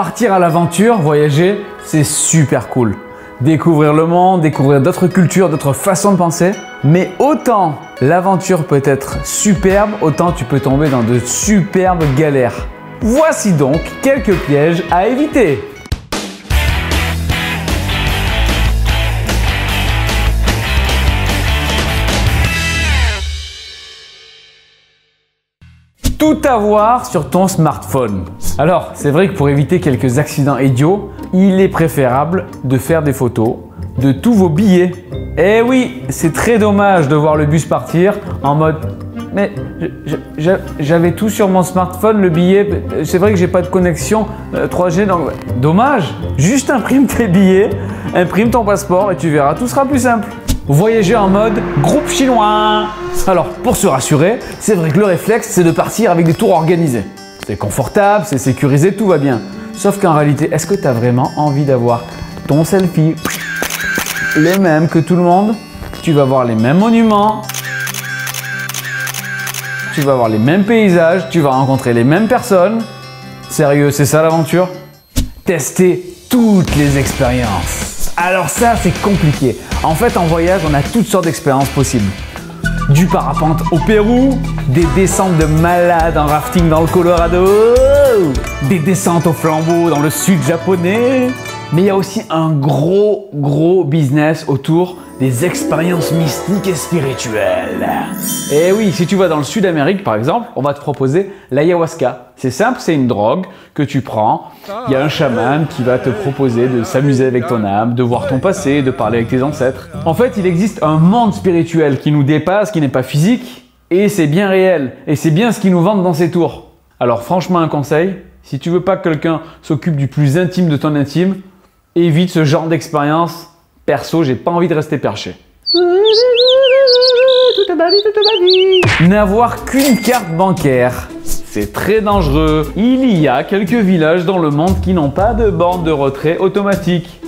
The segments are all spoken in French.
Partir à l'aventure, voyager, c'est super cool. Découvrir le monde, découvrir d'autres cultures, d'autres façons de penser. Mais autant l'aventure peut être superbe, autant tu peux tomber dans de superbes galères. Voici donc quelques pièges à éviter. Tout avoir sur ton smartphone. Alors, c'est vrai que pour éviter quelques accidents idiots, il est préférable de faire des photos de tous vos billets. Eh oui, c'est très dommage de voir le bus partir en mode « Mais j'avais tout sur mon smartphone, le billet, c'est vrai que j'ai pas de connexion 3G, donc dommage. Juste imprime tes billets, imprime ton passeport et tu verras, tout sera plus simple. » Voyager en mode groupe chinois. Alors, pour se rassurer, c'est vrai que le réflexe, c'est de partir avec des tours organisés. C'est confortable, c'est sécurisé, tout va bien. Sauf qu'en réalité, est-ce que tu as vraiment envie d'avoir ton selfie les mêmes que tout le monde? Tu vas voir les mêmes monuments, tu vas voir les mêmes paysages, tu vas rencontrer les mêmes personnes. Sérieux, c'est ça l'aventure? Tester toutes les expériences. Alors ça, c'est compliqué. En fait, en voyage, on a toutes sortes d'expériences possibles. Du parapente au Pérou, des descentes de malades en rafting dans le Colorado, des descentes au flambeau dans le sud japonais. Mais il y a aussi un gros business autour des expériences mystiques et spirituelles. Et oui, si tu vas dans le Sud-Amérique par exemple, on va te proposer l'ayahuasca. C'est simple, c'est une drogue que tu prends. Il y a un chaman qui va te proposer de s'amuser avec ton âme, de voir ton passé, de parler avec tes ancêtres. En fait, il existe un monde spirituel qui nous dépasse, qui n'est pas physique, et c'est bien réel. Et c'est bien ce qu'ils nous vendent dans ces tours. Alors franchement, un conseil, si tu veux pas que quelqu'un s'occupe du plus intime de ton intime, évite ce genre d'expérience. Perso, j'ai pas envie de rester perché. N'avoir qu'une carte bancaire, c'est très dangereux. Il y a quelques villages dans le monde qui n'ont pas de borne de retrait automatique.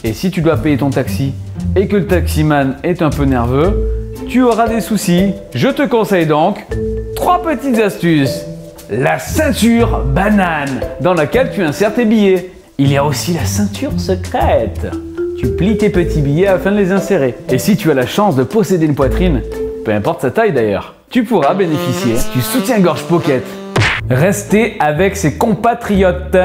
Et si tu dois payer ton taxi et que le taximan est un peu nerveux, tu auras des soucis. Je te conseille donc 3 petites astuces. La ceinture banane dans laquelle tu insères tes billets. Il y a aussi la ceinture secrète. Tu plies tes petits billets afin de les insérer. Et si tu as la chance de posséder une poitrine, peu importe sa taille d'ailleurs, tu pourras bénéficier du soutien-gorge pocket. Rester avec ses compatriotes.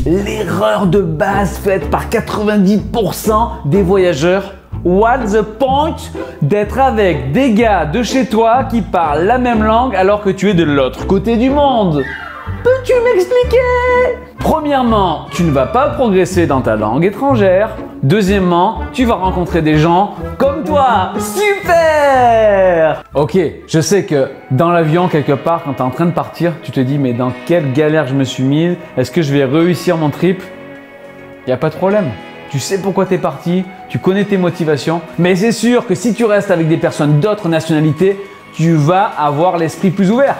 L'erreur de base faite par 90% des voyageurs. What's the point d'être avec des gars de chez toi qui parlent la même langue alors que tu es de l'autre côté du monde? Peux-tu m'expliquer? Premièrement, tu ne vas pas progresser dans ta langue étrangère. Deuxièmement, tu vas rencontrer des gens comme toi. Super! Ok, je sais que dans l'avion, quelque part, quand tu es en train de partir, tu te dis mais dans quelle galère je me suis mise? Est-ce que je vais réussir mon trip? Il n'y a pas de problème. Tu sais pourquoi tu es parti, tu connais tes motivations. Mais c'est sûr que si tu restes avec des personnes d'autres nationalités, tu vas avoir l'esprit plus ouvert.